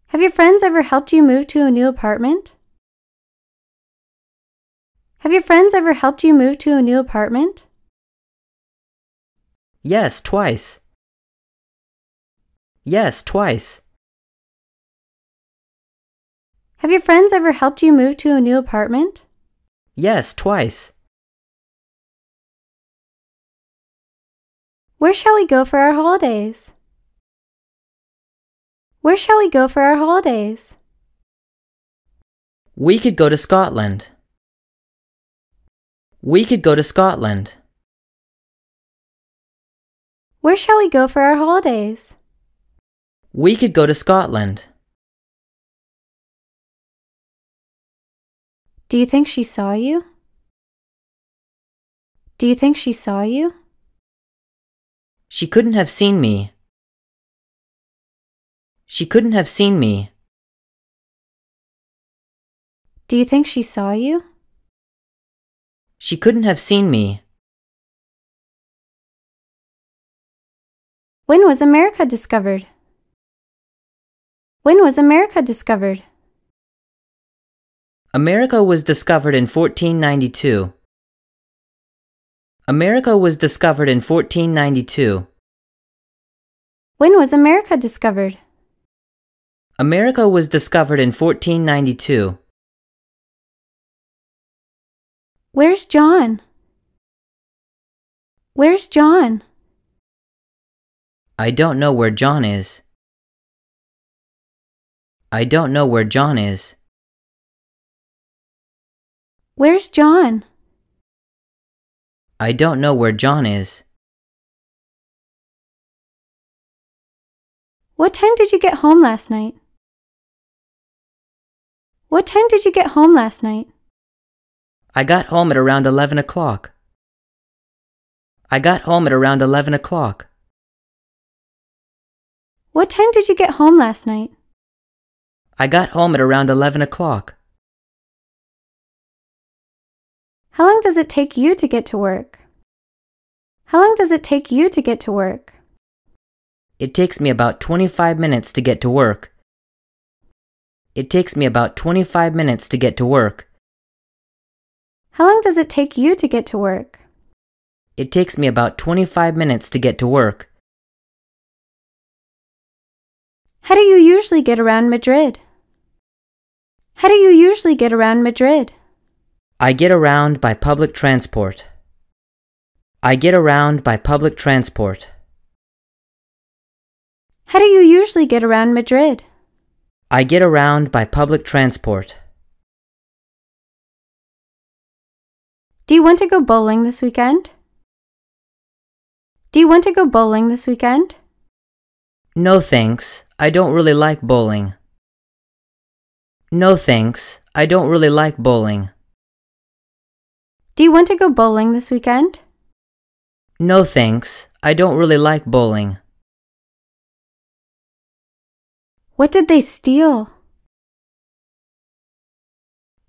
Have your friends ever helped you move to a new apartment? Have your friends ever helped you move to a new apartment? Yes, twice. Yes, twice. Have your friends ever helped you move to a new apartment? Yes, twice. Where shall we go for our holidays? Where shall we go for our holidays? We could go to Scotland. We could go to Scotland. Where shall we go for our holidays? We could go to Scotland. Do you think she saw you? Do you think she saw you? She couldn't have seen me. She couldn't have seen me. Do you think she saw you? She couldn't have seen me. When was America discovered? When was America discovered? America was discovered in 1492. America was discovered in 1492. When was America discovered? America was discovered in 1492. Where's John? Where's John? I don't know where John is. I don't know where John is. Where's John? I don't know where John is. What time did you get home last night? What time did you get home last night? I got home at around 11 o'clock. I got home at around 11 o'clock. What time did you get home last night? I got home at around 11 o'clock. How long does it take you to get to work? How long does it take you to get to work? It takes me about 25 minutes to get to work. It takes me about 25 minutes to get to work. How long does it take you to get to work? It takes me about 25 minutes to get to work. How do you usually get around Madrid? How do you usually get around Madrid? I get around by public transport. I get around by public transport. How do you usually get around Madrid? I get around by public transport. Do you want to go bowling this weekend? Do you want to go bowling this weekend? No thanks, I don't really like bowling. No thanks, I don't really like bowling. Do you want to go bowling this weekend? No thanks, I don't really like bowling. What did they steal?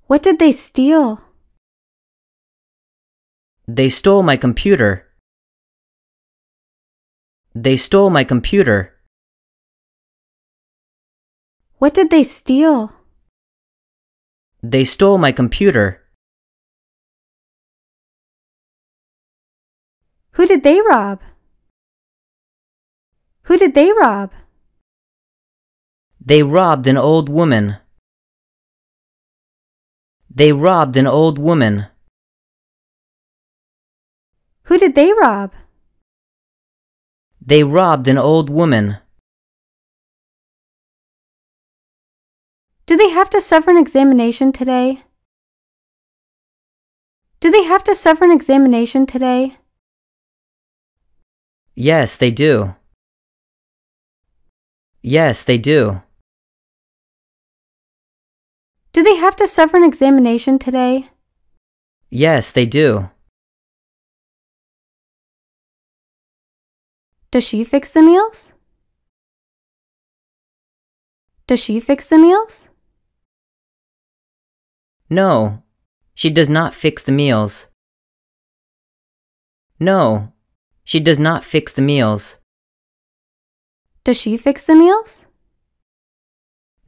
What did they steal? They stole my computer. They stole my computer. What did they steal? They stole my computer. Who did they rob? Who did they rob? They robbed an old woman. They robbed an old woman. Who did they rob? They robbed an old woman. Do they have to suffer an examination today? Do they have to suffer an examination today? Yes, they do. Yes, they do. Do they have to suffer an examination today? Yes, they do. Does she fix the meals? Does she fix the meals? No, she does not fix the meals. No, she does not fix the meals. Does she fix the meals?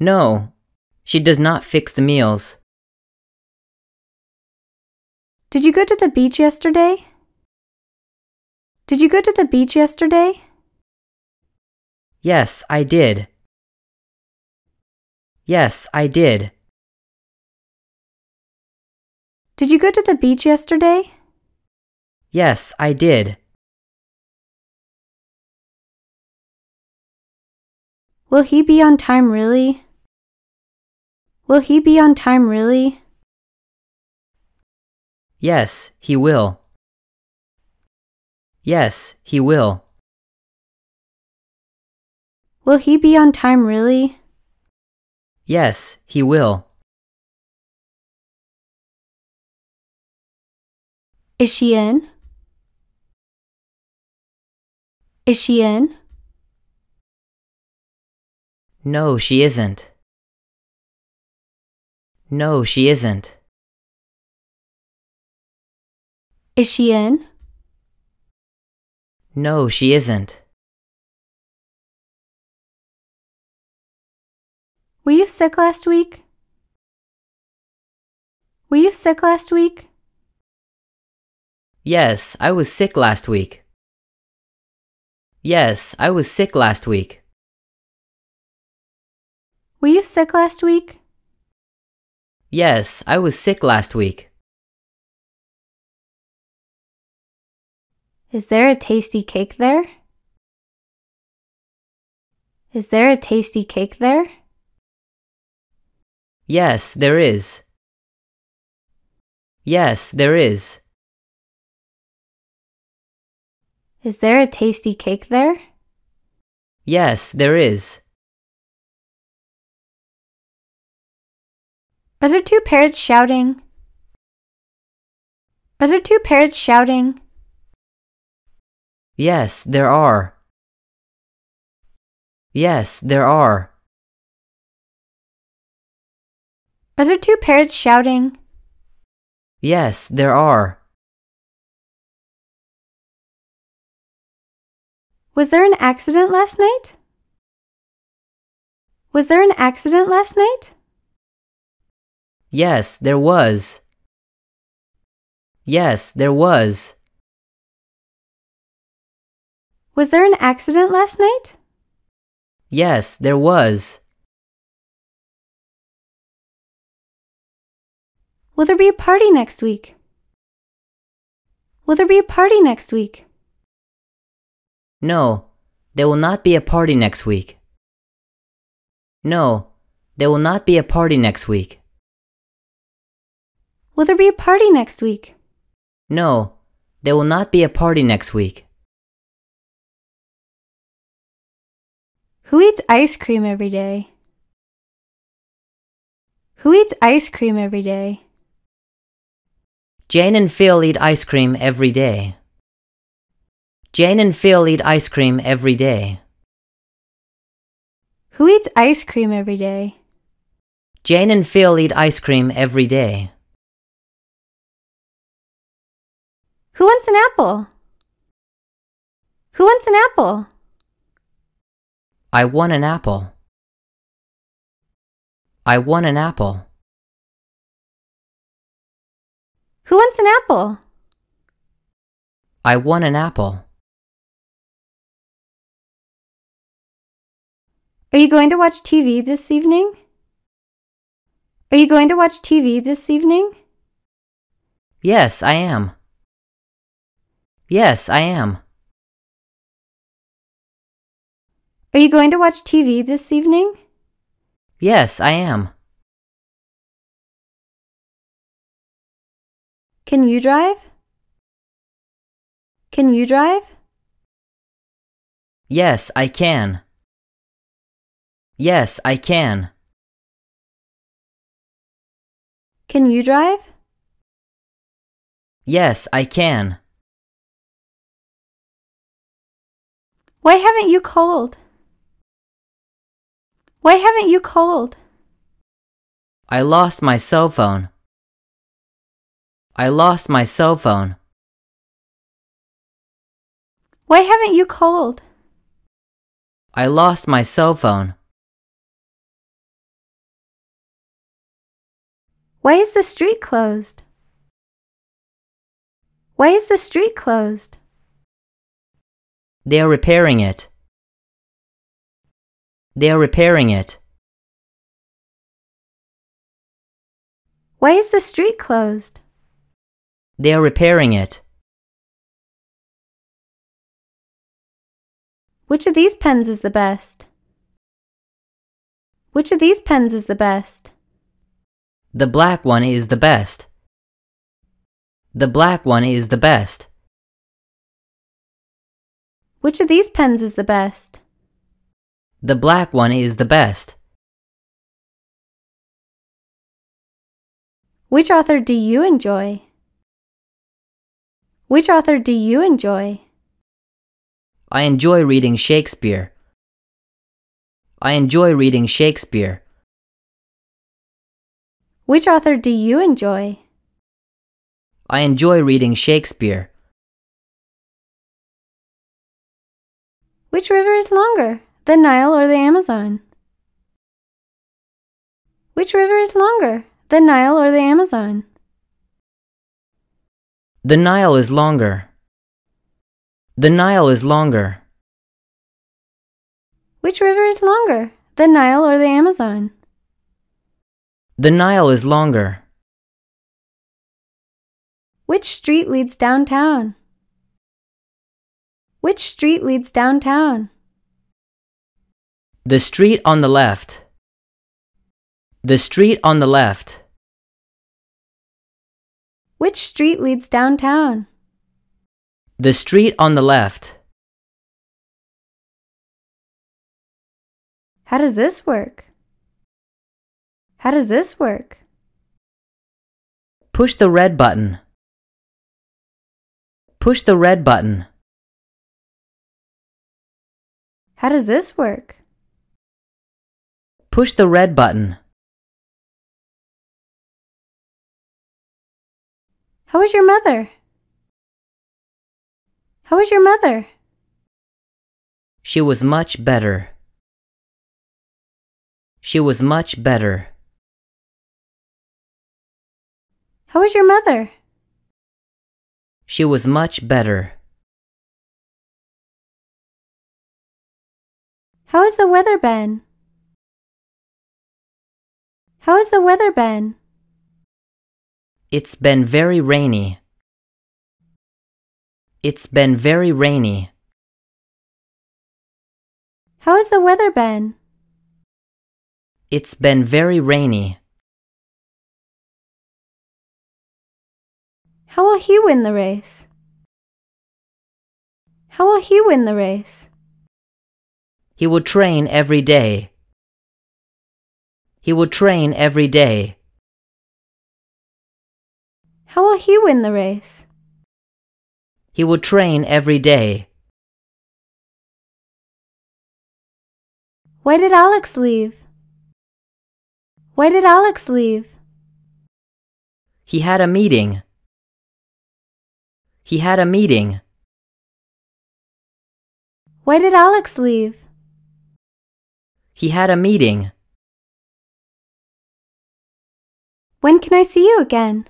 No, she does not fix the meals. Did you go to the beach yesterday? Did you go to the beach yesterday? Yes, I did. Yes, I did. Did you go to the beach yesterday? Yes, I did. Will he be on time really? Will he be on time really? Yes, he will. Yes, he will. Will he be on time really? Yes, he will. Is she in? Is she in? No, she isn't. No, she isn't. Is she in? No, she isn't. Were you sick last week? Were you sick last week? Yes, I was sick last week. Yes, I was sick last week. Were you sick last week? Yes, I was sick last week. Is there a tasty cake there? Is there a tasty cake there? Yes, there is. Yes, there is. Is there a tasty cake there? Yes, there is. Are there two parrots shouting? Are there two parrots shouting? Yes, there are. Yes, there are. Are there two parrots shouting? Yes, there are. Was there an accident last night? Was there an accident last night? Yes, there was. Yes, there was. Was there an accident last night? Yes, there was. Will there be a party next week? Will there be a party next week? No, there will not be a party next week. No, there will not be a party next week. Will there be a party next week? No, there will not be a party next week. Who eats ice cream every day? Who eats ice cream every day? Jane and Phil eat ice cream every day. Jane and Phil eat ice cream every day. Who eats ice cream every day? Jane and Phil eat ice cream every day. Who wants an apple? Who wants an apple? I want an apple. I want an apple. Who wants an apple? I want an apple. Are you going to watch TV this evening? Are you going to watch TV this evening? Yes, I am. Yes, I am. Are you going to watch TV this evening? Yes, I am. Can you drive? Can you drive? Yes, I can. Yes, I can. Can you drive? Yes, I can. Why haven't you called? Why haven't you called? I lost my cell phone. I lost my cell phone. Why haven't you called? I lost my cell phone. Why is the street closed? Why is the street closed? They are repairing it. They are repairing it. Why is the street closed? They are repairing it. Which of these pens is the best? Which of these pens is the best? The black one is the best. The black one is the best. Which of these pens is the best? The black one is the best. Which author do you enjoy? Which author do you enjoy? I enjoy reading Shakespeare. I enjoy reading Shakespeare. Which author do you enjoy? I enjoy reading Shakespeare. Which river is longer, the Nile or the Amazon? Which river is longer, the Nile or the Amazon? The Nile is longer. The Nile is longer. Which river is longer, the Nile or the Amazon? The Nile is longer. Which street leads downtown? Which street leads downtown? The street on the left. The street on the left. Which street leads downtown? The street on the left. How does this work? How does this work? Push the red button. Push the red button. How does this work? Push the red button. How is your mother? How is your mother? She was much better. She was much better. How is your mother? She was much better. How has the weather been? How has the weather been? It's been very rainy. It's been very rainy. How has the weather been? It's been very rainy. How will he win the race? How will he win the race? He will train every day. He will train every day. How will he win the race? He will train every day. Why did Alex leave? Why did Alex leave? He had a meeting. He had a meeting. Why did Alex leave? He had a meeting. When can I see you again?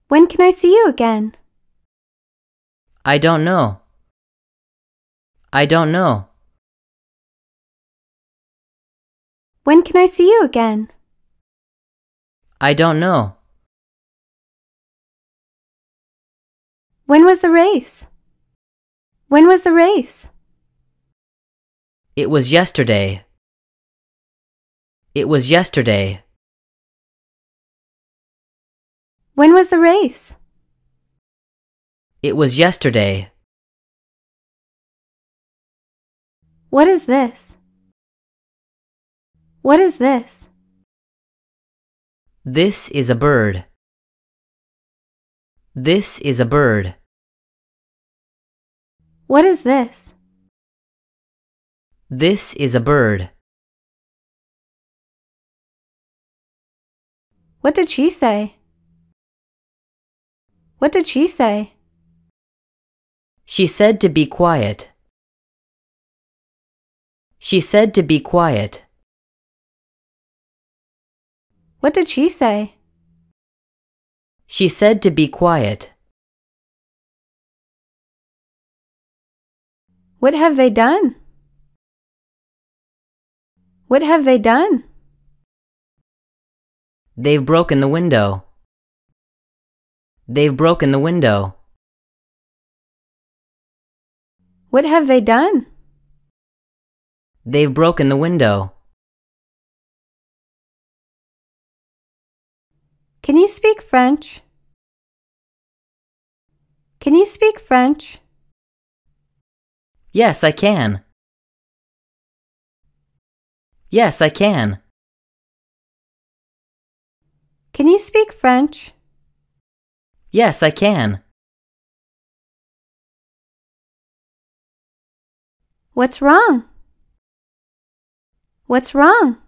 When can I see you again? I don't know. I don't know. When can I see you again? I don't know. When was the race? When was the race? It was yesterday. It was yesterday. When was the race? It was yesterday. What is this? What is this? This is a bird. This is a bird. What is this? This is a bird. What did she say? What did she say? She said to be quiet. She said to be quiet. What did she say? She said to be quiet. What have they done? What have they done? They've broken the window. They've broken the window. What have they done? They've broken the window. Can you speak French? Can you speak French? Yes, I can. Yes, I can. Can you speak French? Yes, I can. What's wrong? What's wrong?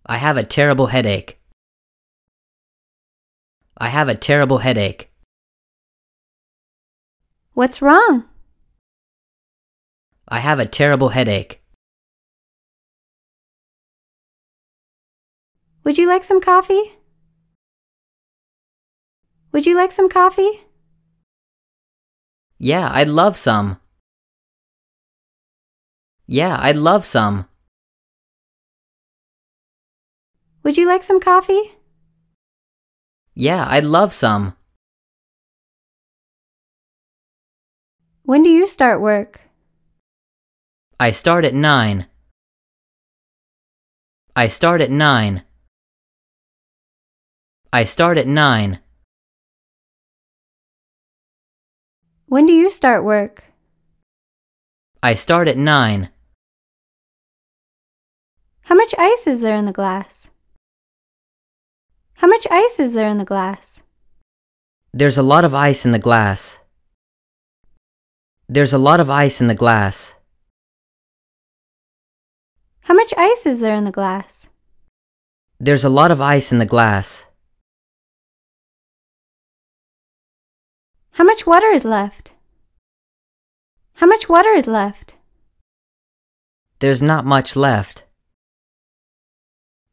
I have a terrible headache. I have a terrible headache. What's wrong? I have a terrible headache. Would you like some coffee? Would you like some coffee? Yeah, I'd love some. Yeah, I'd love some. Would you like some coffee? Yeah, I'd love some. When do you start work? I start at 9. I start at 9. I start at 9. When do you start work? I start at 9. How much ice is there in the glass? How much ice is there in the glass? There's a lot of ice in the glass. There's a lot of ice in the glass. How much ice is there in the glass? There's a lot of ice in the glass. How much water is left? How much water is left? There's not much left.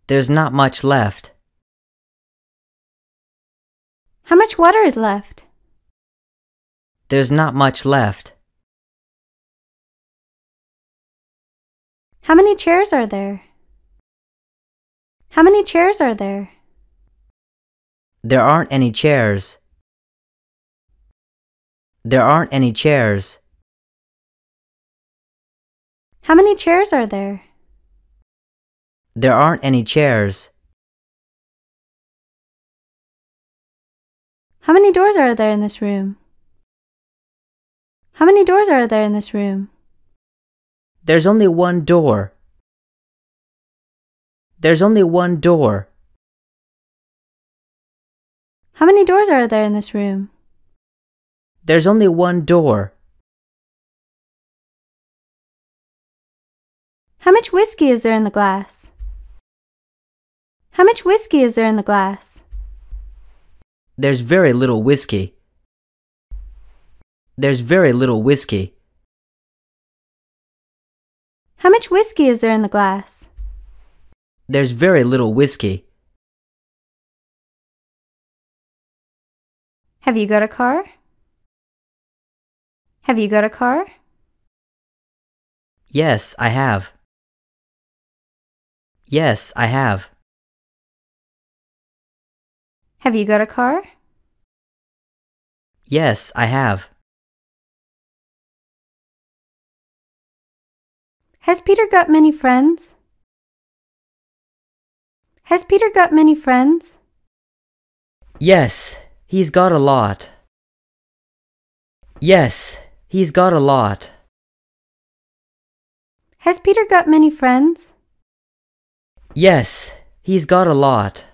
There's not much left. How much water is left? There's not much left. How many chairs are there? How many chairs are there? There aren't any chairs. There aren't any chairs. How many chairs are there? There aren't any chairs. How many doors are there in this room? How many doors are there in this room? There's only one door. There's only one door. How many doors are there in this room? There's only one door. How much whiskey is there in the glass? How much whiskey is there in the glass? There's very little whiskey. There's very little whiskey. How much whiskey is there in the glass? There's very little whiskey. Have you got a car? Have you got a car? Yes, I have. Yes, I have. Have you got a car? Yes, I have. Has Peter got many friends? Has Peter got many friends? Yes, he's got a lot. Yes, he's got a lot. Has Peter got many friends? Yes, he's got a lot.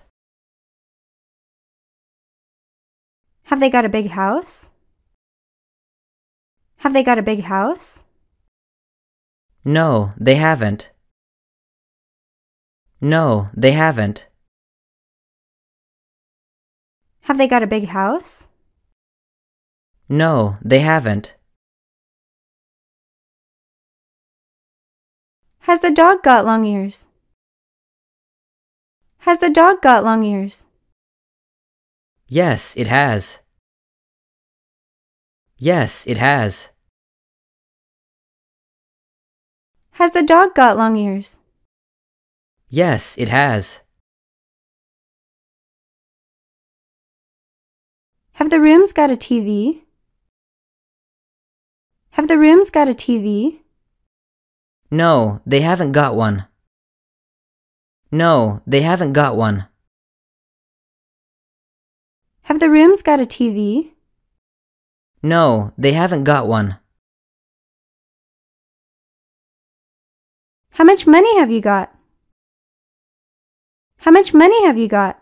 Have they got a big house? Have they got a big house? No, they haven't. No, they haven't. Have they got a big house? No, they haven't. Has the dog got long ears? Has the dog got long ears? Yes, it has. Yes, it has. Has the dog got long ears? Yes, it has. Have the rooms got a TV? Have the rooms got a TV? No, they haven't got one. No, they haven't got one. Have the rooms got a TV? No, they haven't got one. How much money have you got? How much money have you got?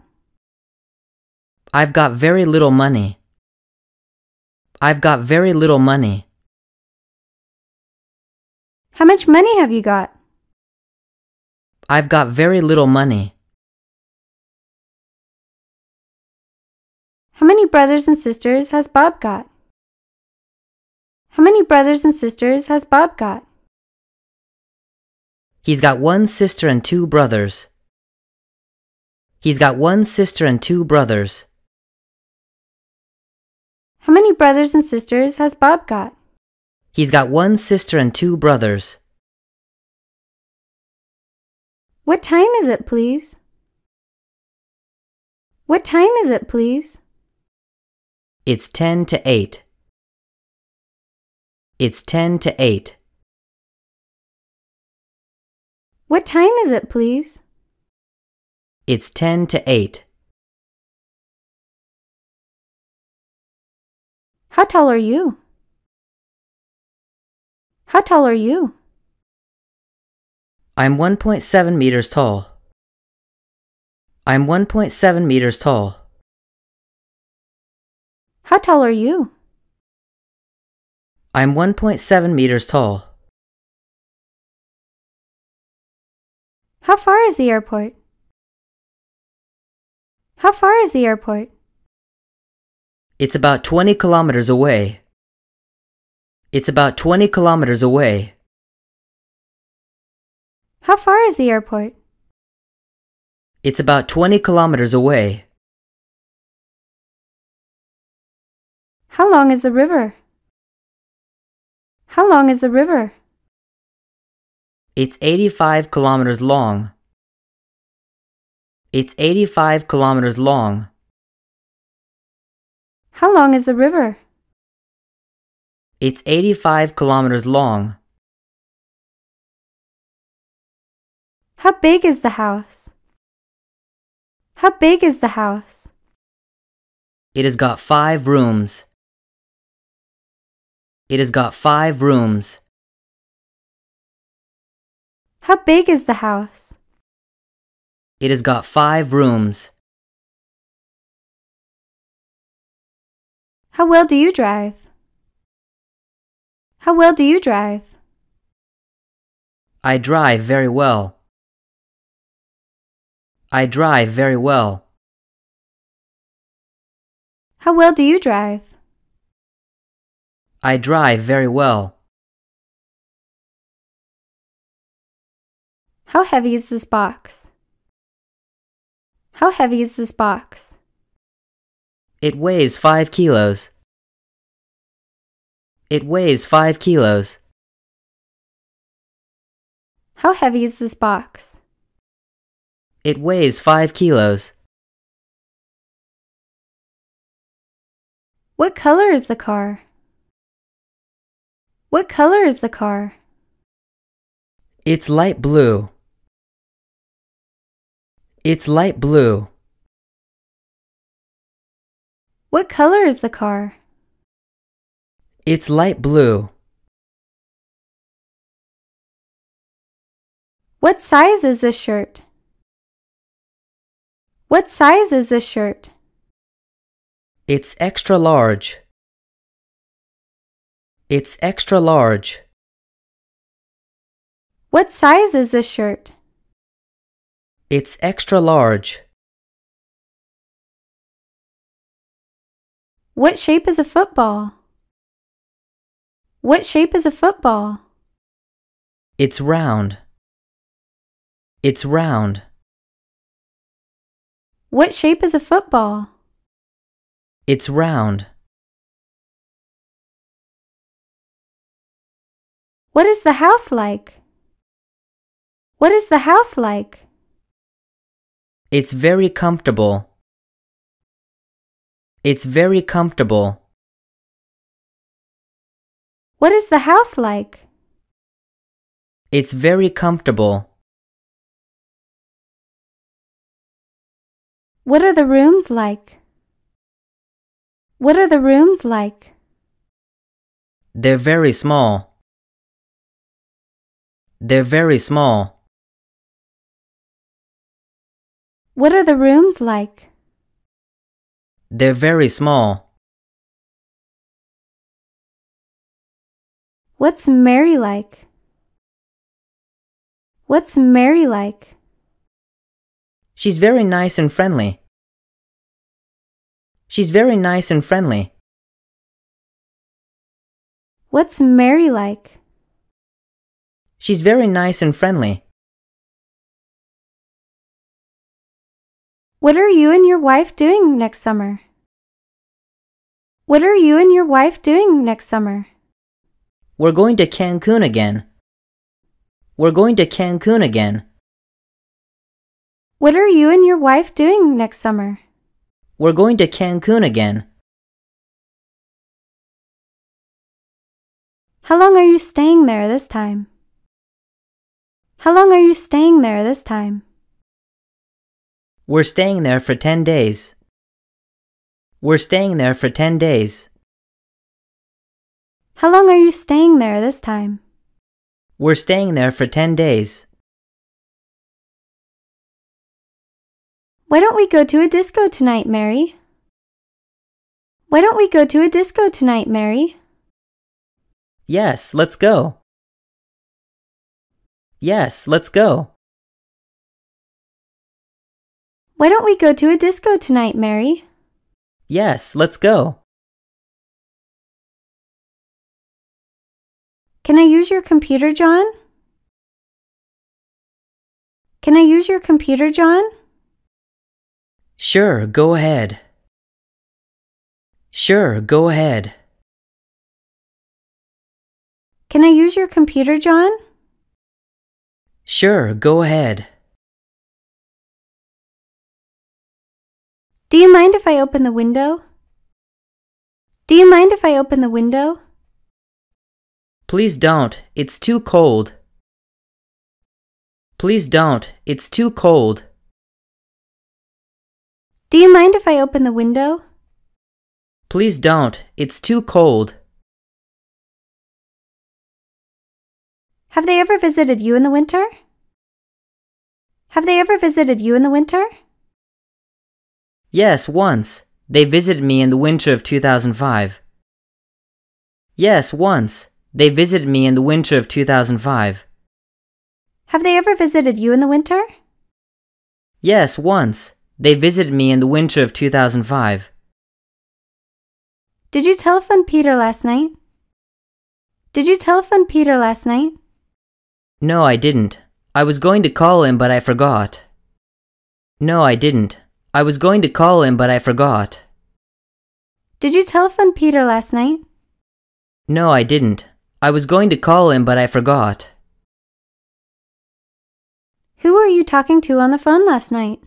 I've got very little money. I've got very little money. How much money have you got? I've got very little money. How many brothers and sisters has Bob got? How many brothers and sisters has Bob got? He's got one sister and two brothers. He's got one sister and two brothers. How many brothers and sisters has Bob got? He's got one sister and two brothers. What time is it, please? What time is it, please? It's 10 to 8. It's 10 to 8. What time is it, please? It's 10 to 8. How tall are you? How tall are you? I'm 1.7 meters tall. I'm 1.7 meters tall. How tall are you? I'm 1.7 meters tall. How far is the airport? How far is the airport? It's about 20 kilometers away. It's about 20 kilometers away. How far is the airport? It's about 20 kilometers away. How long is the river? How long is the river? It's 85 kilometers long. It's 85 kilometers long. How long is the river? It's 85 kilometers long. How big is the house? How big is the house? It has got 5 rooms. It has got 5 rooms. How big is the house? It has got 5 rooms. How well do you drive? How well do you drive? I drive very well. I drive very well. How well do you drive? I drive very well. How heavy is this box? How heavy is this box? It weighs 5 kilos. It weighs 5 kilos. How heavy is this box? It weighs 5 kilos. What color is the car? What color is the car? It's light blue. It's light blue. What color is the car? It's light blue. What size is this shirt? What size is this shirt? It's extra large. It's extra large. What size is this shirt? It's extra large. What shape is a football? What shape is a football? It's round. It's round. What shape is a football? It's round. What is the house like? What is the house like? It's very comfortable. It's very comfortable. What is the house like? It's very comfortable. What are the rooms like? What are the rooms like? They're very small. They're very small. What are the rooms like? They're very small. What's Mary like? What's Mary like? She's very nice and friendly. She's very nice and friendly. What's Mary like? She's very nice and friendly. What are you and your wife doing next summer? What are you and your wife doing next summer? We're going to Cancun again. We're going to Cancun again. What are you and your wife doing next summer? We're going to Cancun again. How long are you staying there this time? How long are you staying there this time? We're staying there for 10 days. We're staying there for 10 days. How long are you staying there this time? We're staying there for 10 days. Why don't we go to a disco tonight, Mary? Why don't we go to a disco tonight, Mary? Yes, let's go. Yes, let's go. Why don't we go to a disco tonight, Mary? Yes, let's go. Can I use your computer, John? Can I use your computer, John? Sure, go ahead. Sure, go ahead. Can I use your computer, John? Sure, go ahead. Do you mind if I open the window? Do you mind if I open the window? Please don't, it's too cold. Please don't, it's too cold. Do you mind if I open the window? Please don't, it's too cold. Have they ever visited you in the winter? Have they ever visited you in the winter? Yes, once. They visited me in the winter of 2005. Yes, once. They visited me in the winter of 2005. Have they ever visited you in the winter? Yes, once. They visited me in the winter of 2005. Did you telephone Peter last night? Did you telephone Peter last night? No, I didn't. I was going to call him, but I forgot. No, I didn't. I was going to call him, but I forgot. Did you telephone Peter last night? No, I didn't. I was going to call him, but I forgot. Who were you talking to on the phone last night?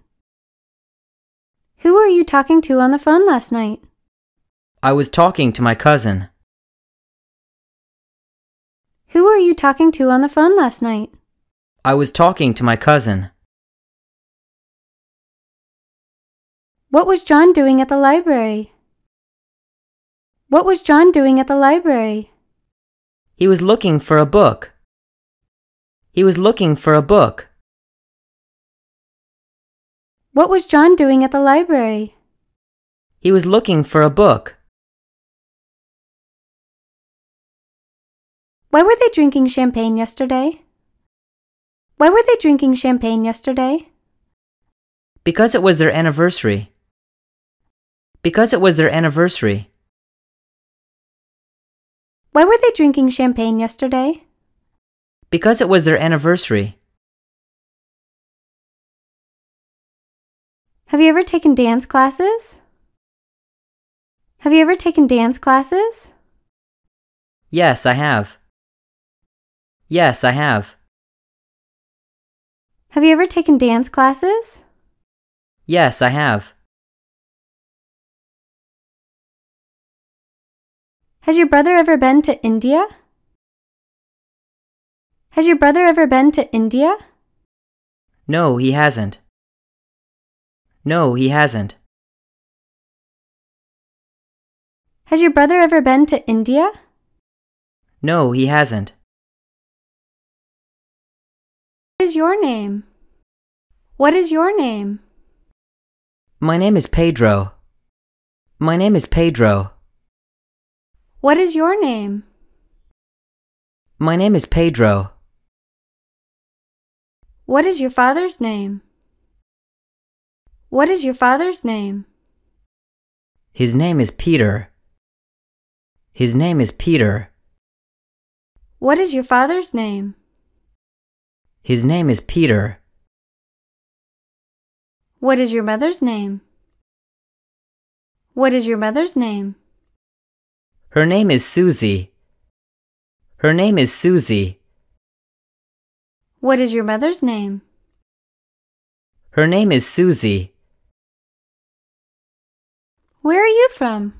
Who were you talking to on the phone last night? I was talking to my cousin. Who were you talking to on the phone last night? I was talking to my cousin. What was John doing at the library? What was John doing at the library? He was looking for a book. He was looking for a book. What was John doing at the library? He was looking for a book. Why were they drinking champagne yesterday? Why were they drinking champagne yesterday? Because it was their anniversary. Because it was their anniversary. Why were they drinking champagne yesterday? Because it was their anniversary. Have you ever taken dance classes? Have you ever taken dance classes? Yes, I have. Yes, I have. Have you ever taken dance classes? Yes, I have. Has your brother ever been to India? Has your brother ever been to India? No, he hasn't. No, he hasn't. Has your brother ever been to India? No, he hasn't. What is your name? What is your name? My name is Pedro. My name is Pedro. What is your name? My name is Pedro. What is your father's name? What is your father's name? His name is Peter. His name is Peter. What is your father's name? His name is Peter. What is your mother's name? What is your mother's name? Her name is Susie. Her name is Susie. What is your mother's name? Her name is Susie. Where are you from?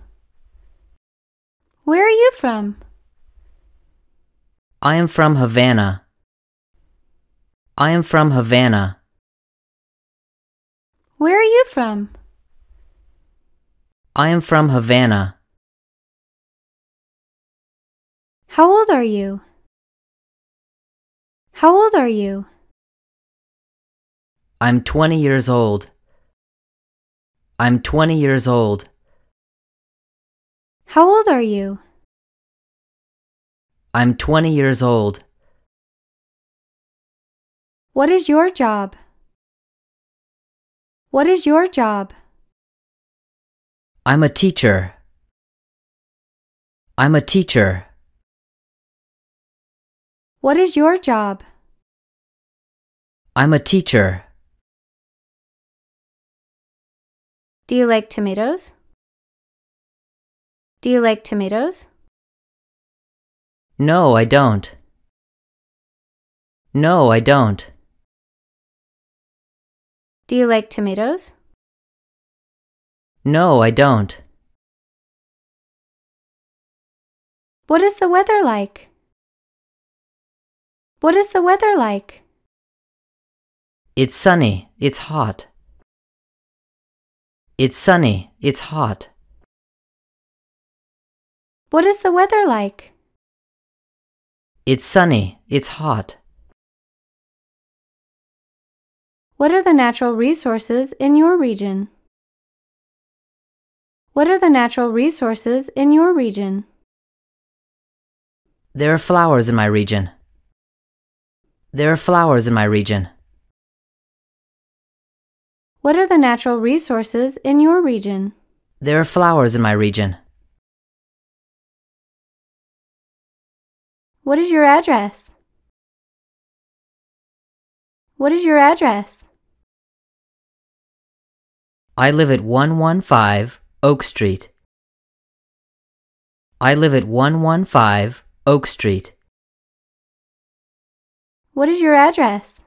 Where are you from? I am from Havana. I am from Havana. Where are you from? I am from Havana. How old are you? How old are you? I'm 20 years old. I'm 20 years old. How old are you? I'm 20 years old. What is your job? What is your job? I'm a teacher. I'm a teacher. What is your job? I'm a teacher. Do you like tomatoes? Do you like tomatoes? No, I don't. No, I don't. Do you like tomatoes? No, I don't. What is the weather like? What is the weather like? It's sunny. It's hot. It's sunny. It's hot. What is the weather like? It's sunny. It's hot. What are the natural resources in your region? What are the natural resources in your region? There are flowers in my region. There are flowers in my region. What are the natural resources in your region? There are flowers in my region. What is your address? What is your address? I live at 115 Oak Street. I live at 115 Oak Street. What is your address?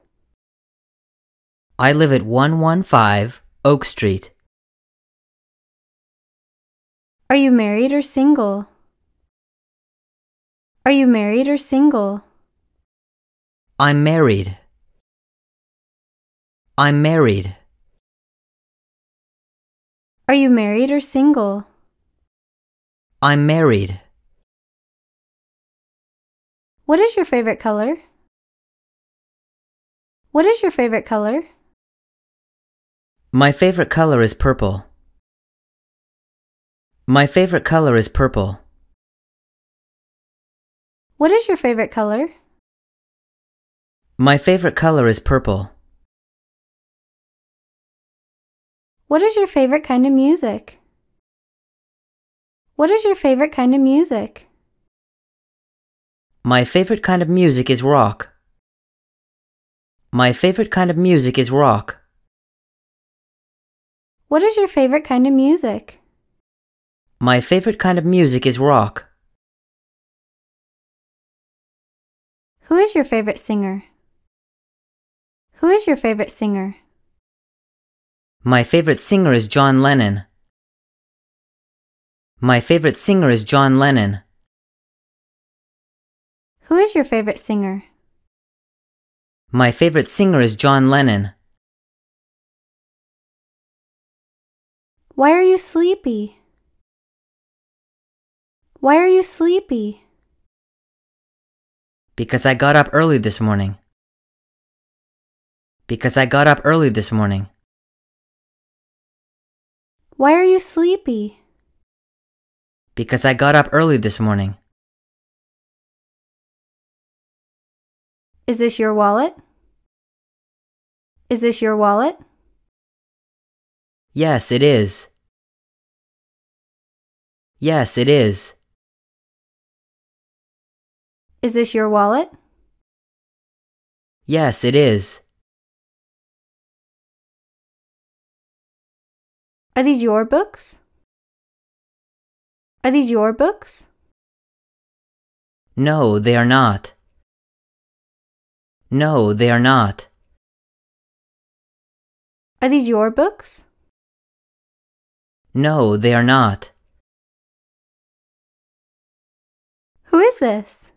I live at 115 Oak Street. Are you married or single? Are you married or single? I'm married. I'm married. Are you married or single? I'm married. What is your favorite color? What is your favorite color? My favorite color is purple. My favorite color is purple. What is your favorite color? My favorite color is purple. What is your favorite kind of music? What is your favorite kind of music? My favorite kind of music is rock. My favorite kind of music is rock. What is your favorite kind of music? My favorite kind of music is rock. Who is your favorite singer? Who is your favorite singer? My favorite singer is John Lennon. My favorite singer is John Lennon. Who is your favorite singer? My favorite singer is John Lennon. Why are you sleepy? Why are you sleepy? Because I got up early this morning. Because I got up early this morning. Why are you sleepy? Because I got up early this morning. Is this your wallet? Is this your wallet? Yes, it is. Yes, it is. Is this your wallet? Yes, it is. Are these your books? Are these your books? No, they are not. No, they are not. Are these your books? No, they are not. Who is this?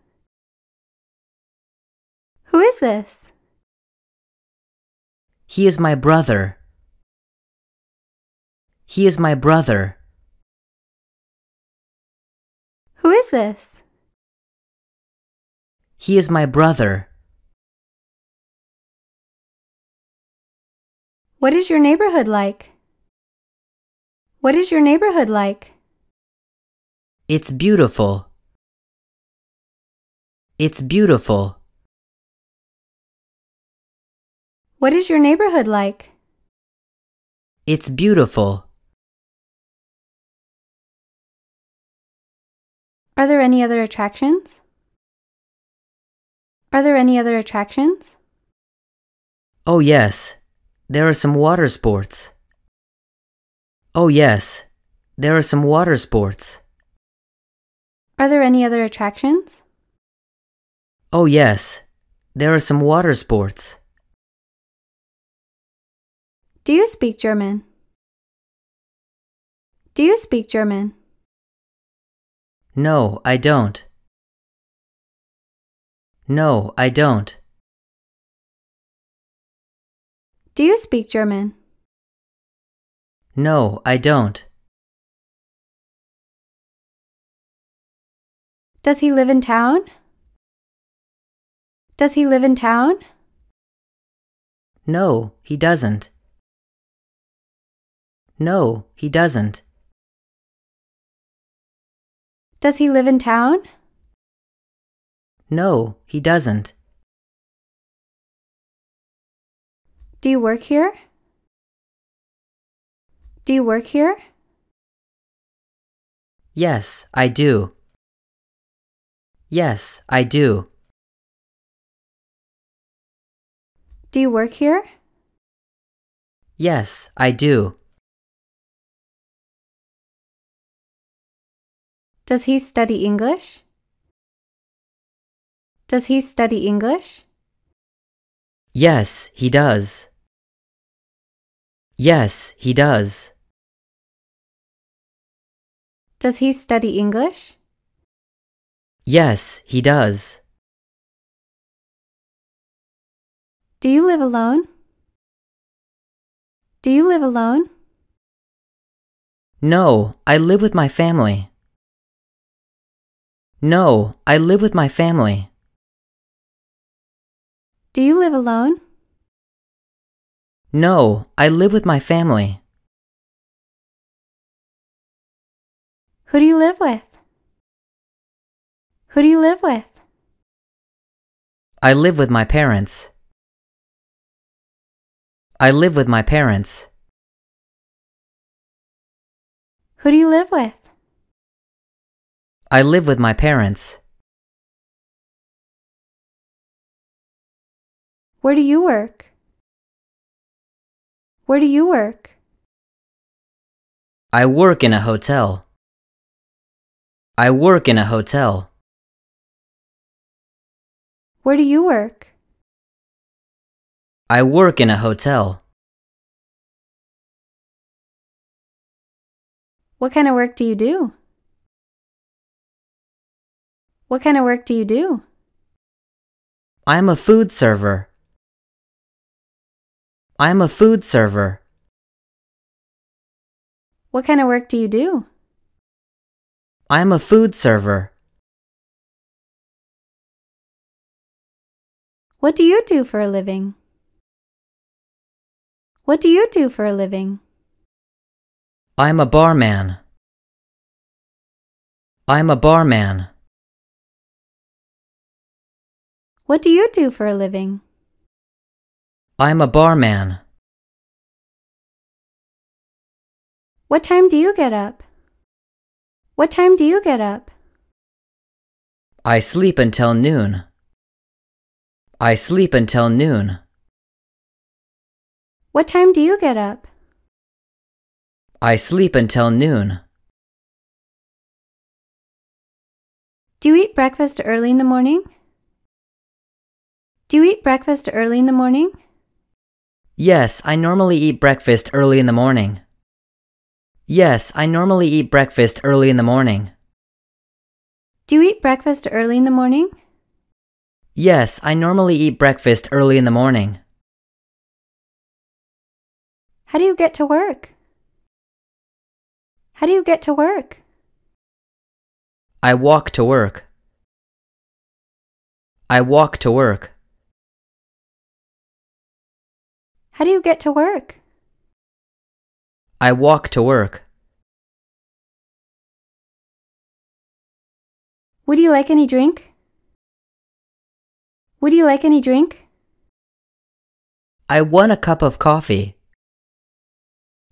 Who is this? He is my brother. He is my brother. Who is this? He is my brother. What is your neighborhood like? What is your neighborhood like? It's beautiful. It's beautiful. What is your neighborhood like? It's beautiful. Are there any other attractions? Are there any other attractions? Oh yes, there are some water sports. Oh yes, there are some water sports. Are there any other attractions? Oh yes, there are some water sports. Do you speak German? Do you speak German? No, I don't. No, I don't. Do you speak German? No, I don't. Does he live in town? Does he live in town? No, he doesn't. No, he doesn't. Does he live in town? No, he doesn't. Do you work here? Do you work here? Yes, I do. Yes, I do. Do you work here? Yes, I do. Does he study English? Does he study English? Yes, he does. Yes, he does. Does he study English? Yes, he does. Do you live alone? Do you live alone? No, I live with my family. No, I live with my family. Do you live alone? No, I live with my family. Who do you live with? Who do you live with? I live with my parents. I live with my parents. Who do you live with? I live with my parents. Where do you work? Where do you work? I work in a hotel. I work in a hotel. Where do you work? I work in a hotel. What kind of work do you do? What kind of work do you do? I'm a food server. I'm a food server. What kind of work do you do? I'm a food server. What do you do for a living? What do you do for a living? I'm a barman. I'm a barman. What do you do for a living? I'm a barman. What time do you get up? What time do you get up? I sleep until noon. I sleep until noon. What time do you get up? I sleep until noon. Do you eat breakfast early in the morning? Do you eat breakfast early in the morning? Yes, I normally eat breakfast early in the morning. Yes, I normally eat breakfast early in the morning. Do you eat breakfast early in the morning? Yes, I normally eat breakfast early in the morning. How do you get to work? How do you get to work? I walk to work. I walk to work. How do you get to work? I walk to work. Would you like any drink? Would you like any drink? I want a cup of coffee.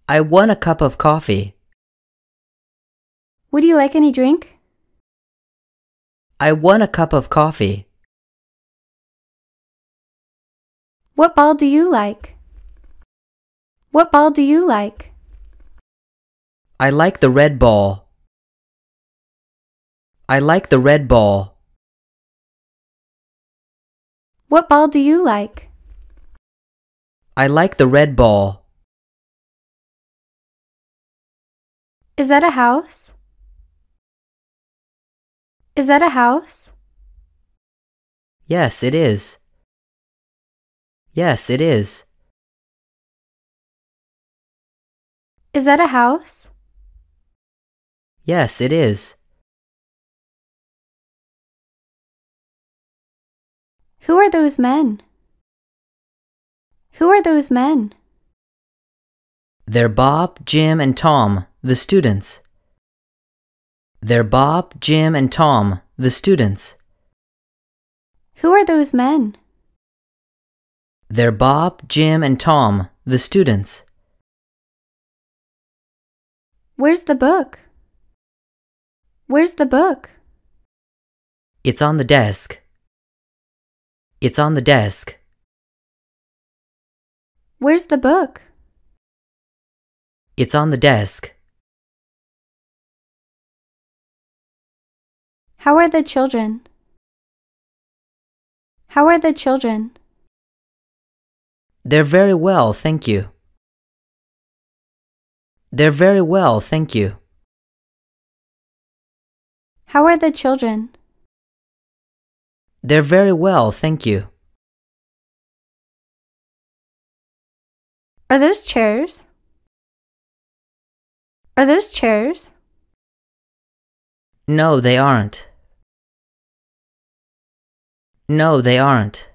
I want a cup of coffee. Would you like any drink? I want a cup of coffee. What ball do you like? What ball do you like? I like the red ball. I like the red ball. What ball do you like? I like the red ball. Is that a house? Is that a house? Yes, it is. Yes, it is. Is that a house? Yes, it is. Who are those men? Who are those men? They're Bob, Jim, and Tom, the students. They're Bob, Jim, and Tom, the students. Who are those men? They're Bob, Jim, and Tom, the students. Where's the book? Where's the book? It's on the desk. It's on the desk. Where's the book? It's on the desk. How are the children? How are the children? They're very well, thank you. They're very well, thank you. How are the children? They're very well, thank you. Are those chairs? Are those chairs? No, they aren't. No, they aren't.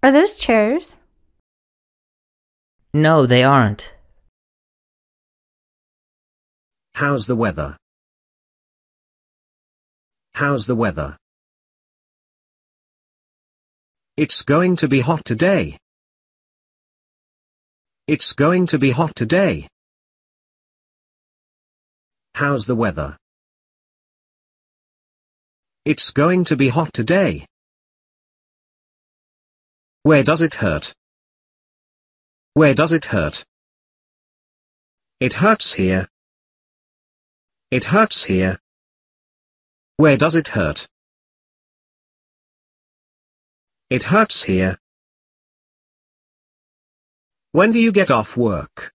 Are those chairs? No, they aren't. How's the weather? How's the weather? It's going to be hot today. It's going to be hot today. How's the weather? It's going to be hot today. Where does it hurt? Where does it hurt? It hurts here. It hurts here. Where does it hurt? It hurts here. When do you get off work?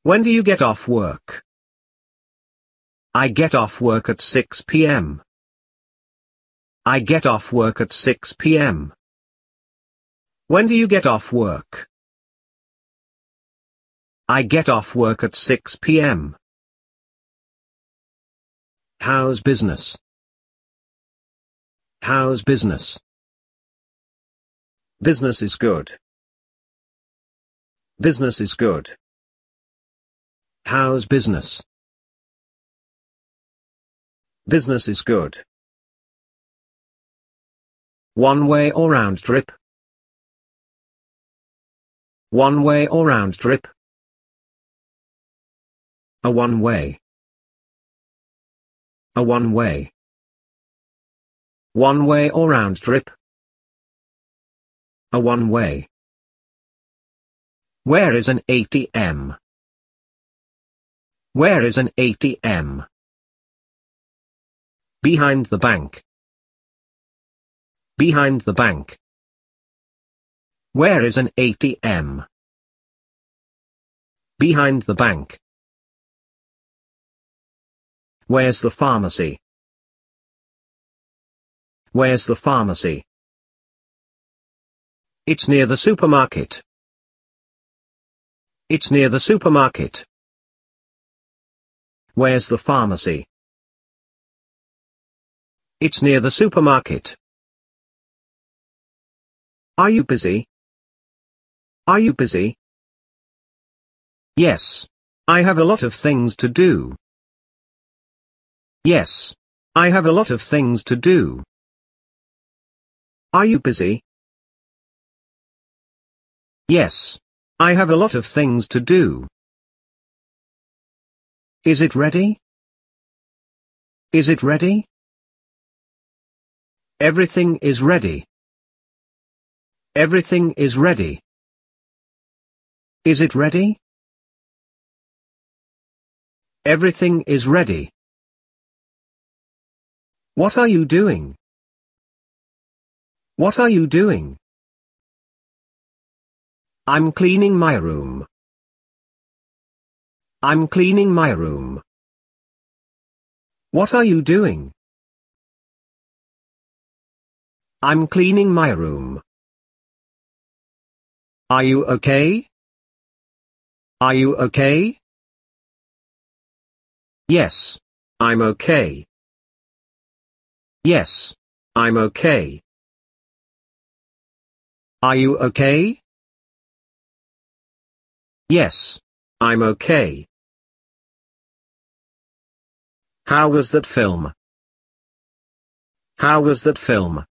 When do you get off work? I get off work at 6 p.m. I get off work at 6 p.m. When do you get off work? I get off work at 6 p.m. How's business? How's business? Business is good. Business is good. How's business? Business is good. One way or round trip? One way or round trip? A one way. A one way. One way or round trip? A one way. Where is an ATM? Where is an ATM? Behind the bank. Behind the bank. Where is an ATM? Behind the bank. Where's the pharmacy? Where's the pharmacy? It's near the supermarket. It's near the supermarket. Where's the pharmacy? It's near the supermarket. Are you busy? Are you busy? Yes. I have a lot of things to do. Yes. I have a lot of things to do. Are you busy? Yes. I have a lot of things to do. Is it ready? Is it ready? Everything is ready. Everything is ready. Is it ready? Everything is ready. What are you doing? What are you doing? I'm cleaning my room. I'm cleaning my room. What are you doing? I'm cleaning my room. Are you okay? Are you okay? Yes, I'm okay. Yes, I'm okay. Are you okay? Yes, I'm okay. How was that film? How was that film?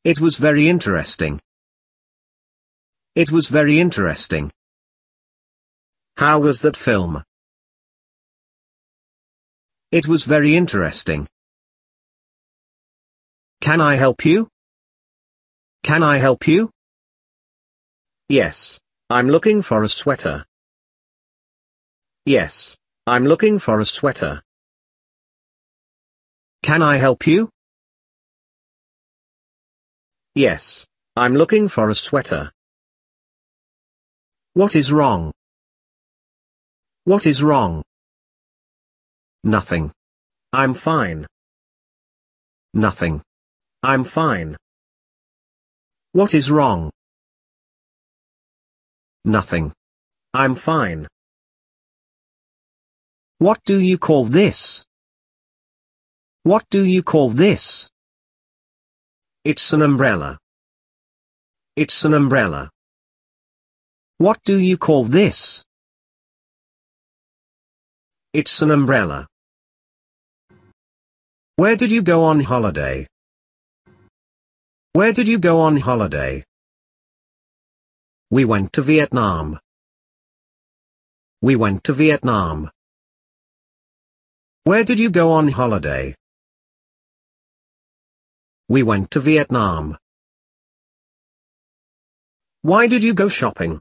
It was very interesting. It was very interesting. How was that film? It was very interesting. Can I help you? Can I help you? Yes, I'm looking for a sweater. Yes, I'm looking for a sweater. Can I help you? Yes, I'm looking for a sweater. What is wrong? What is wrong? Nothing. I'm fine. Nothing. I'm fine. What is wrong? Nothing. I'm fine. What do you call this? What do you call this? It's an umbrella. It's an umbrella. What do you call this? It's an umbrella. Where did you go on holiday? Where did you go on holiday? We went to Vietnam. We went to Vietnam. Where did you go on holiday? We went to Vietnam. Why did you go shopping?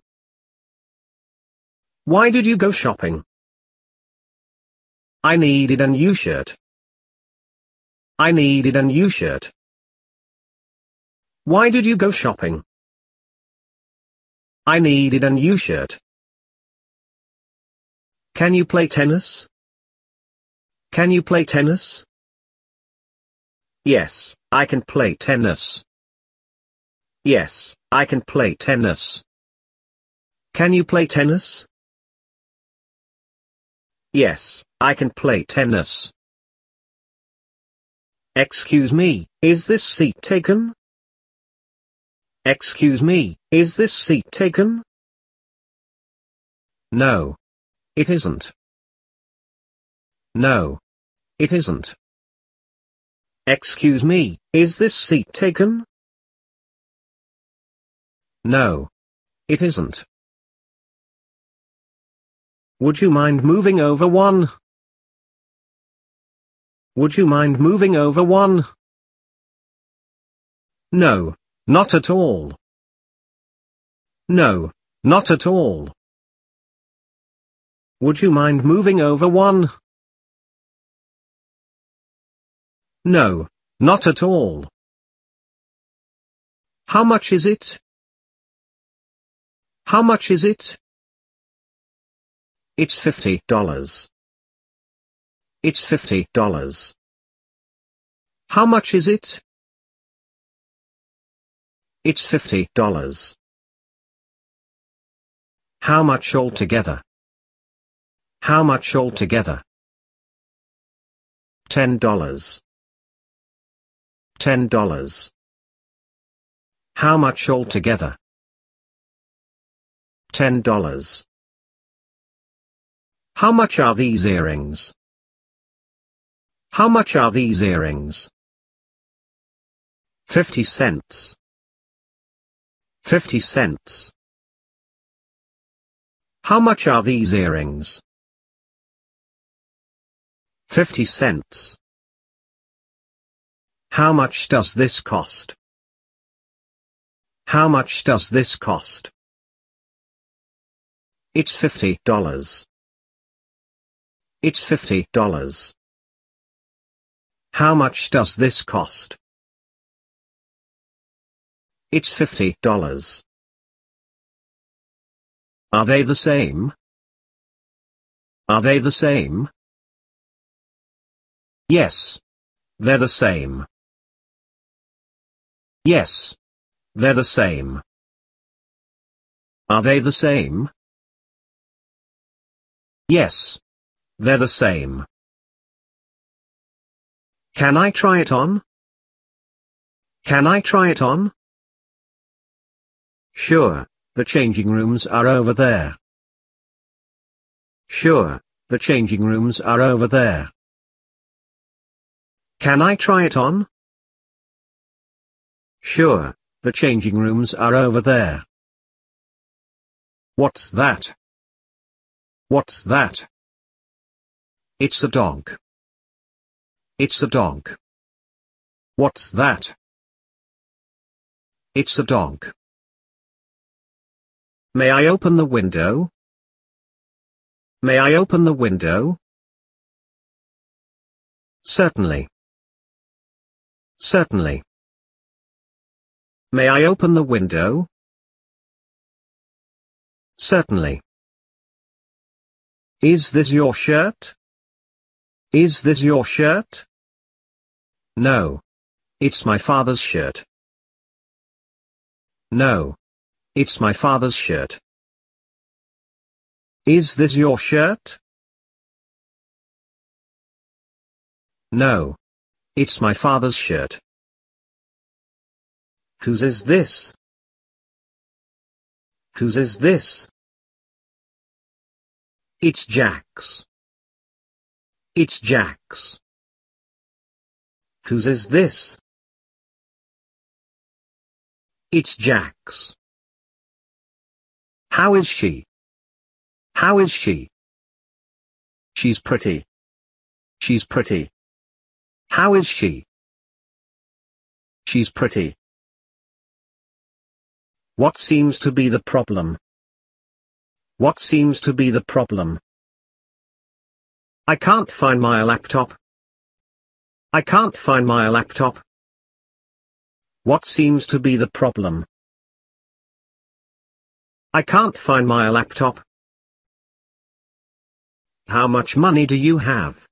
Why did you go shopping? I needed a new shirt. I needed a new shirt. Why did you go shopping? I needed a new shirt. Can you play tennis? Can you play tennis? Yes, I can play tennis. Yes, I can play tennis. Can you play tennis? Yes, I can play tennis. Excuse me, is this seat taken? Excuse me, is this seat taken? No. It isn't. No. It isn't. Excuse me, is this seat taken? No. It isn't. Would you mind moving over one? Would you mind moving over one? No, not at all. No, not at all. Would you mind moving over one? No, not at all. How much is it? How much is it? It's $50. It's $50. How much is it? It's $50. How much altogether? How much altogether? $10. $10. How much altogether? $10. How much are these earrings? How much are these earrings? 50 cents. 50 cents. How much are these earrings? 50 cents. How much does this cost? How much does this cost? It's $50. It's $50. How much does this cost? It's $50. Are they the same? Are they the same? Yes. They're the same. Yes. They're the same. Are they the same? Yes. They're the same. Can I try it on? Can I try it on? Sure, the changing rooms are over there. Sure, the changing rooms are over there. Can I try it on? Sure, the changing rooms are over there. What's that? What's that? It's a dog. It's a dog. What's that? It's a dog. May I open the window? May I open the window? Certainly. Certainly. May I open the window? Certainly. Is this your shirt? Is this your shirt? No. It's my father's shirt. No. It's my father's shirt. Is this your shirt? No. It's my father's shirt. Whose is this? Whose is this? It's Jack's. It's Jack's. Whose is this? It's Jack's. How is she? How is she? She's pretty. She's pretty. How is she? She's pretty. What seems to be the problem? What seems to be the problem? I can't find my laptop. I can't find my laptop. What seems to be the problem? I can't find my laptop. How much money do you have?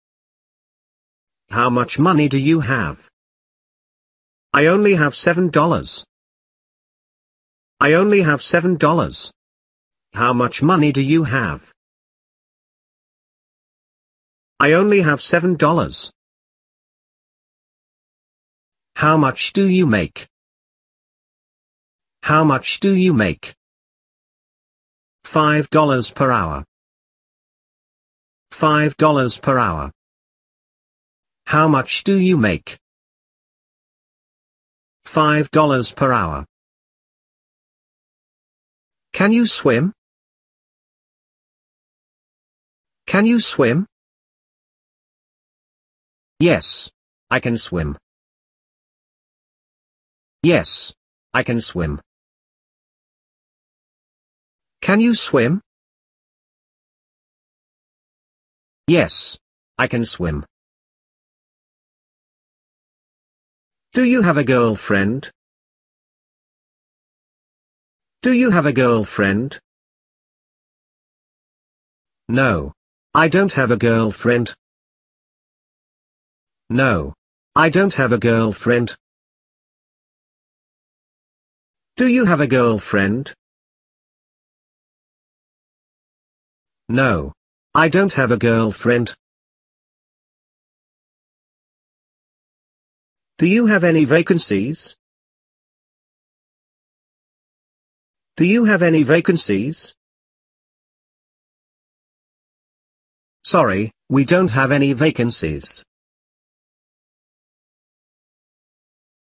How much money do you have? I only have $7. I only have $7. How much money do you have? I only have $7. How much do you make? How much do you make? $5 per hour. $5 per hour. How much do you make? $5 per hour. Can you swim? Can you swim? Yes, I can swim. Yes, I can swim. Can you swim? Yes, I can swim. Do you have a girlfriend? Do you have a girlfriend? No, I don't have a girlfriend. No, I don't have a girlfriend. Do you have a girlfriend? No, I don't have a girlfriend. Do you have any vacancies? Do you have any vacancies? Sorry, we don't have any vacancies.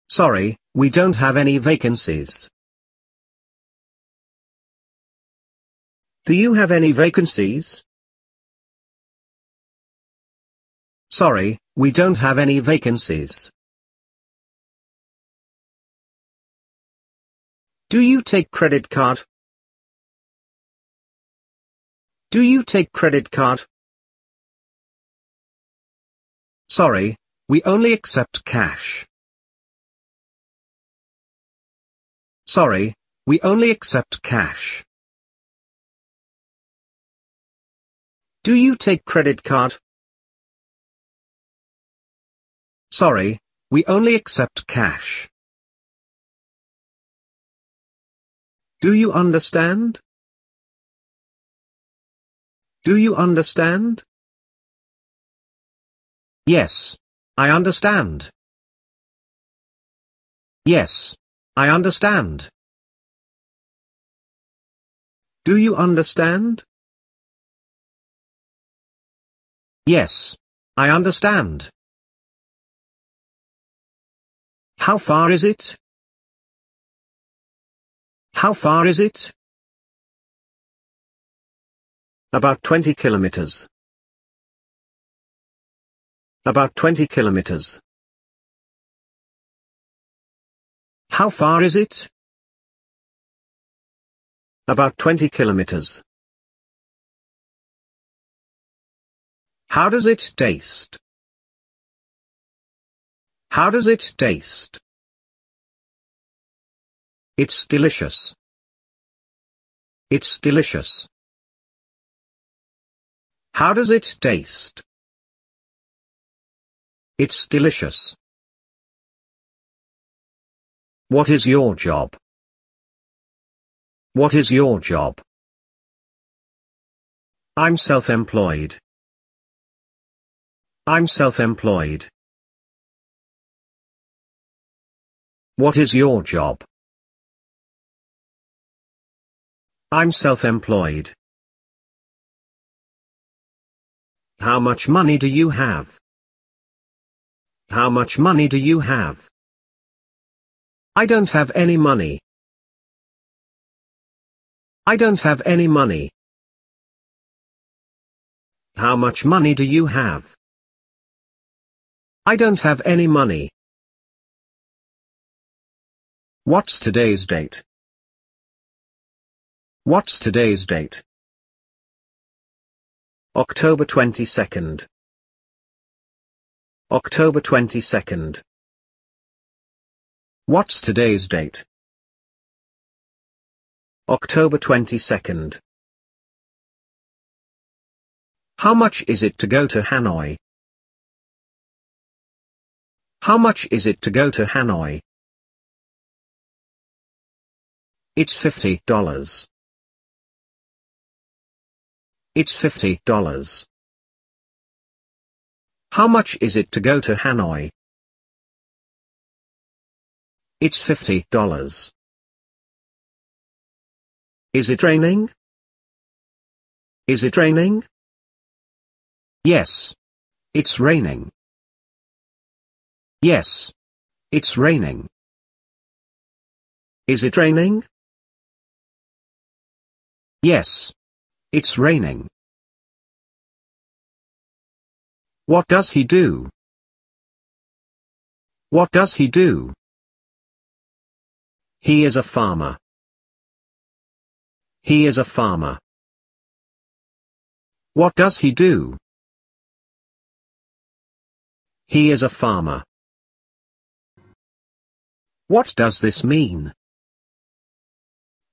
Sorry, we don't have any vacancies. Do you have any vacancies? Sorry, we don't have any vacancies. Do you take credit card? Do you take credit card? Sorry, we only accept cash. Sorry, we only accept cash. Do you take credit card? Sorry, we only accept cash. Do you understand? Do you understand? Yes, I understand. Yes, I understand. Do you understand? Yes, I understand. How far is it? How far is it? About 20 kilometers. About 20 kilometers. How far is it? About 20 kilometers. How does it taste? How does it taste? It's delicious. It's delicious. How does it taste? It's delicious. What is your job? What is your job? I'm self-employed. I'm self-employed. What is your job? I'm self-employed. How much money do you have? How much money do you have? I don't have any money. I don't have any money. How much money do you have? I don't have any money. What's today's date? What's today's date? October 22nd. October 22nd. What's today's date? October 22nd. How much is it to go to Hanoi? How much is it to go to Hanoi? It's $50. It's $50. How much is it to go to Hanoi? It's $50. Is it raining? Is it raining? Yes. It's raining. Yes. It's raining. Is it raining? Yes. It's raining. What does he do? What does he do? He is a farmer. He is a farmer. What does he do? He is a farmer. What does this mean?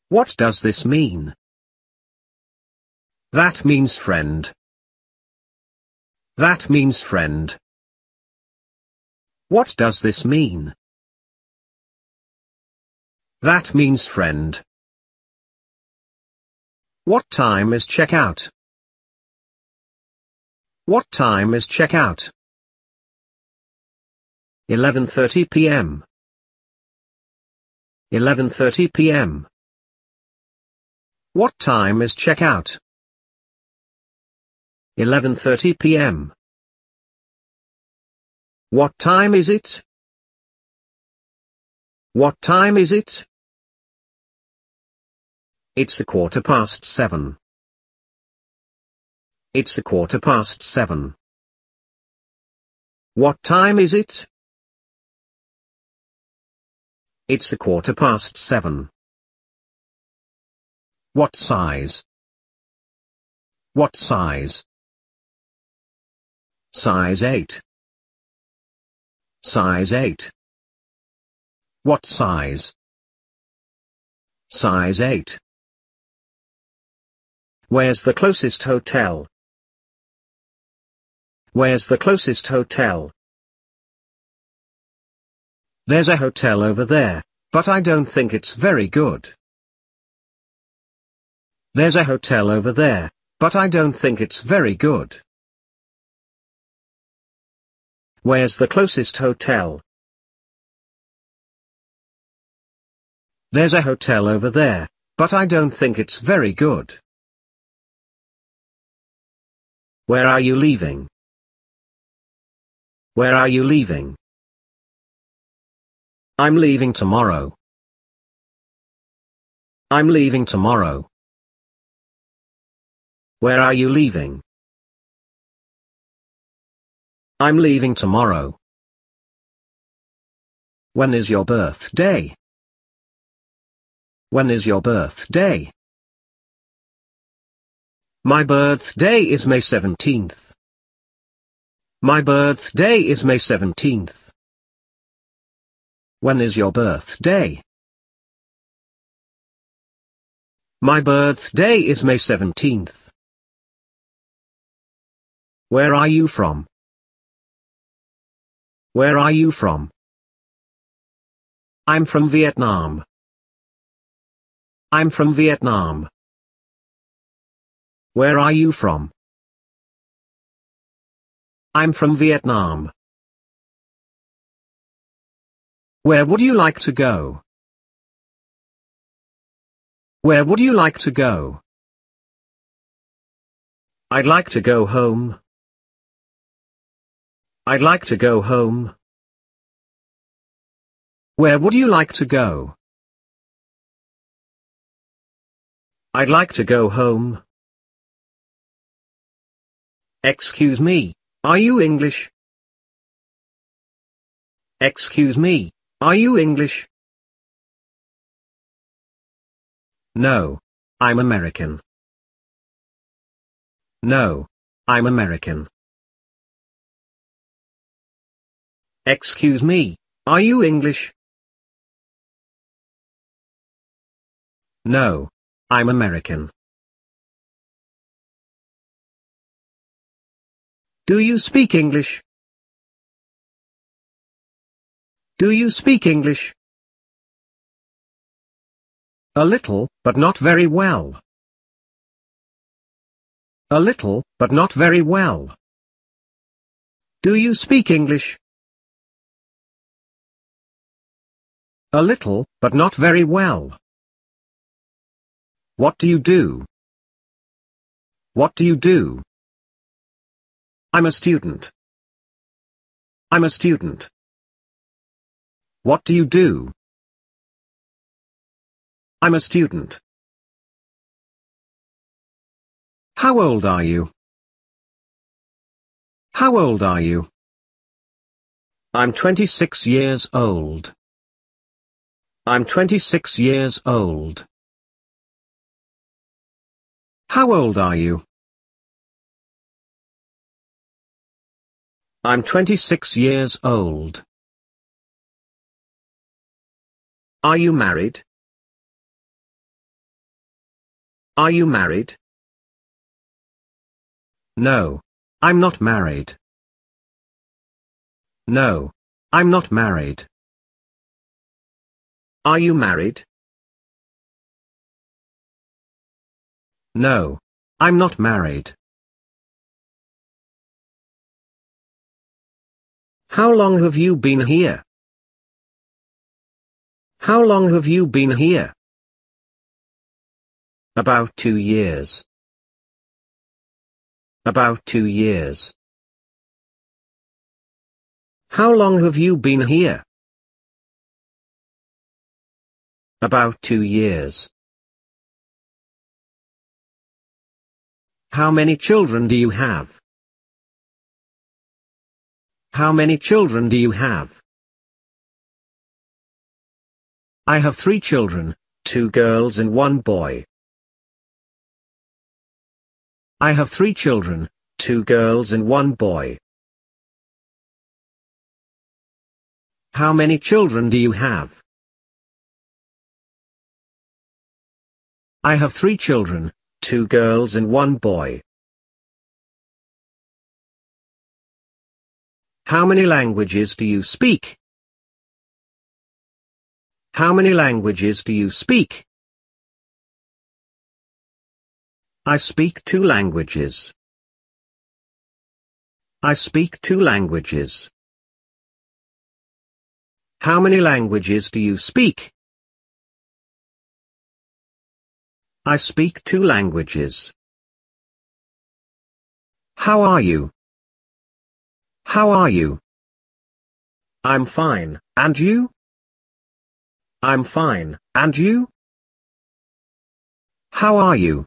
What does this mean? That means friend. That means friend. What does this mean? That means friend. What time is checkout? What time is checkout? 11:30 p.m. 11:30 p.m. What time is checkout? 11:30 p.m. What time is it? What time is it? It's 7:15. It's 7:15. What time is it? It's 7:15. What size? What size? Size 8. Size 8. What size? Size 8. Where's the closest hotel? Where's the closest hotel? There's a hotel over there, but I don't think it's very good. There's a hotel over there, but I don't think it's very good. Where's the closest hotel? There's a hotel over there, but I don't think it's very good. Where are you leaving? Where are you leaving? I'm leaving tomorrow. I'm leaving tomorrow. Where are you leaving? I'm leaving tomorrow. When is your birthday? When is your birthday? My birthday is May 17th. My birthday is May 17th. When is your birthday? My birthday is May 17th. Where are you from? Where are you from? I'm from Vietnam. I'm from Vietnam. Where are you from? I'm from Vietnam. Where would you like to go? Where would you like to go? I'd like to go home. I'd like to go home. Where would you like to go? I'd like to go home. Excuse me, are you English? Excuse me, are you English? No, I'm American. No, I'm American. Excuse me, are you English? No, I'm American. Do you speak English? Do you speak English? A little, but not very well. A little, but not very well. Do you speak English? A little, but not very well. What do you do? What do you do? I'm a student. I'm a student. What do you do? I'm a student. How old are you? How old are you? I'm 26 years old. I'm 26 years old. How old are you? I'm 26 years old. Are you married? Are you married? No, I'm not married. No, I'm not married. Are you married? No, I'm not married. How long have you been here? How long have you been here? About 2 years. About 2 years. How long have you been here? About 2 years. How many children do you have? How many children do you have? I have 3 children, 2 girls and 1 boy. I have 3 children, 2 girls and 1 boy. How many children do you have? I have 3 children, 2 girls and 1 boy. How many languages do you speak? How many languages do you speak? I speak 2 languages. I speak 2 languages. How many languages do you speak? I speak 2 languages. How are you? How are you? I'm fine, and you? I'm fine, and you? How are you?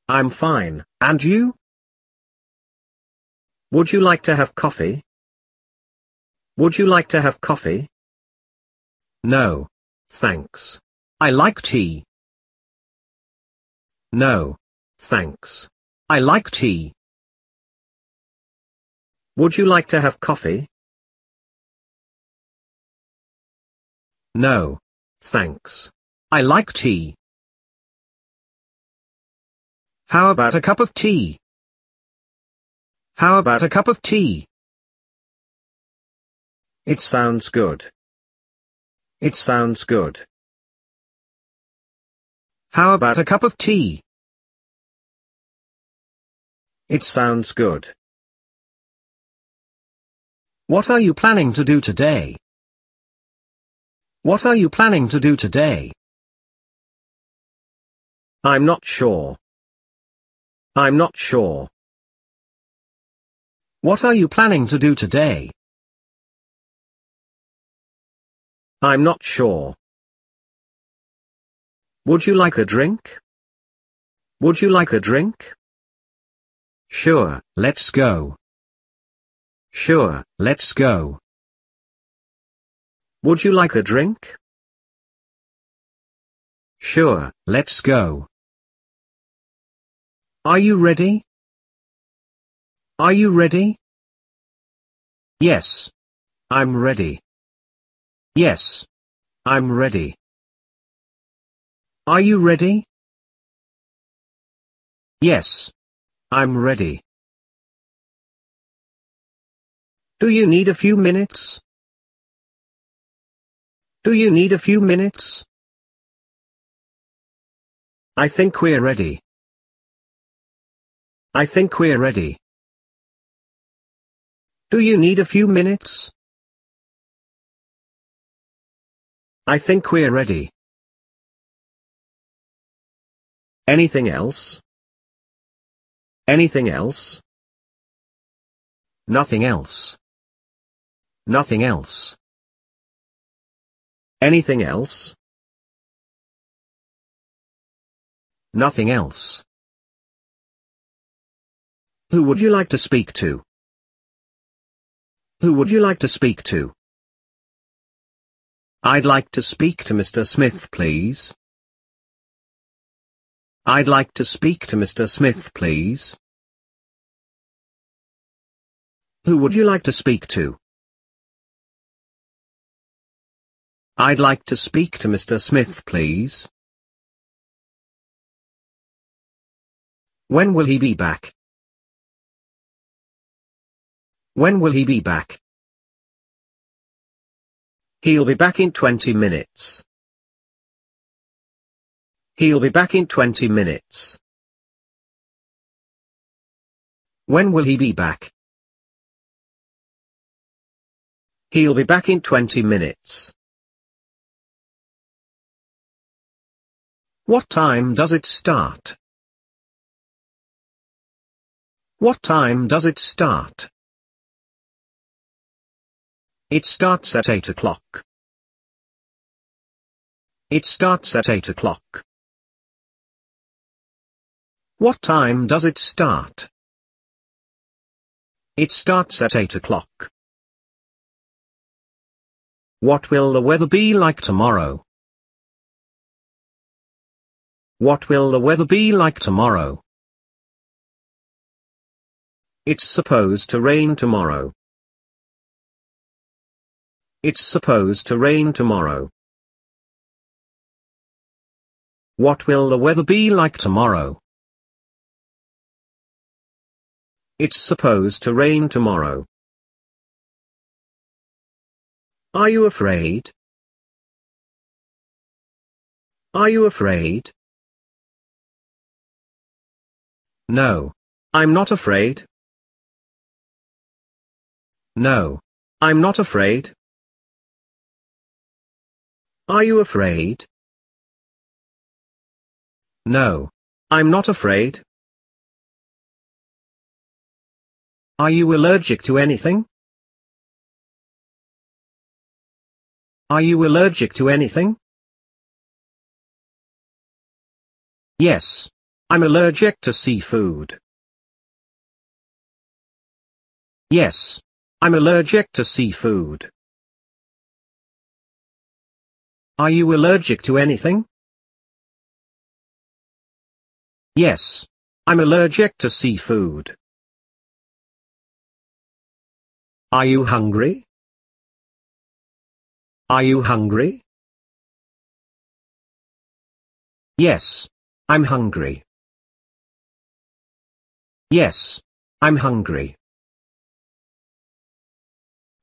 I'm fine, and you? Would you like to have coffee? Would you like to have coffee? No, thanks. I like tea. No, thanks. I like tea. Would you like to have coffee? No, thanks. I like tea. How about a cup of tea? How about a cup of tea? It sounds good. It sounds good. How about a cup of tea? It sounds good. What are you planning to do today? What are you planning to do today? I'm not sure. I'm not sure. What are you planning to do today? I'm not sure. Would you like a drink? Would you like a drink? Sure, let's go. Sure, let's go. Would you like a drink? Sure, let's go. Are you ready? Are you ready? Yes. I'm ready. Yes. I'm ready. Are you ready? Yes. I'm ready. Do you need a few minutes? Do you need a few minutes? I think we're ready. I think we're ready. Do you need a few minutes? I think we're ready. Anything else? Anything else? Nothing else. Nothing else. Anything else? Nothing else. Who would you like to speak to? Who would you like to speak to? I'd like to speak to Mr. Smith, please. I'd like to speak to Mr. Smith, please. Who would you like to speak to? I'd like to speak to Mr. Smith, please. When will he be back? When will he be back? He'll be back in 20 minutes. He'll be back in 20 minutes. When will he be back? He'll be back in 20 minutes. What time does it start? What time does it start? It starts at 8 o'clock. It starts at 8 o'clock. What time does it start? It starts at 8 o'clock. What will the weather be like tomorrow? What will the weather be like tomorrow? It's supposed to rain tomorrow. It's supposed to rain tomorrow. What will the weather be like tomorrow? It's supposed to rain tomorrow. Are you afraid? Are you afraid? No. I'm not afraid. No. I'm not afraid. Are you afraid? No. I'm not afraid. Are you allergic to anything? Are you allergic to anything? Yes. I'm allergic to seafood. Yes. I'm allergic to seafood. Are you allergic to anything? Yes. I'm allergic to seafood. Are you hungry? Are you hungry? Yes. I'm hungry. Yes. I'm hungry.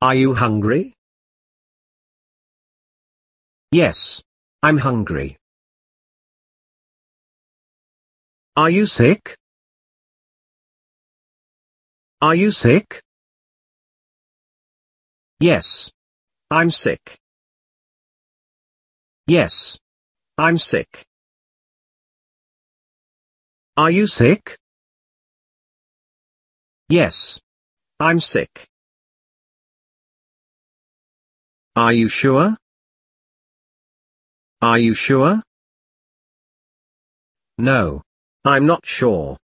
Are you hungry? Yes. I'm hungry. Are you sick? Are you sick? Yes. I'm sick. Yes. I'm sick. Are you sick? Yes. I'm sick. Are you sure? Are you sure? No. I'm not sure.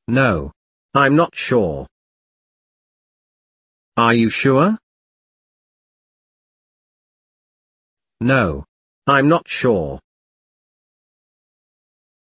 No. I'm not sure. Are you sure? No. I'm not sure.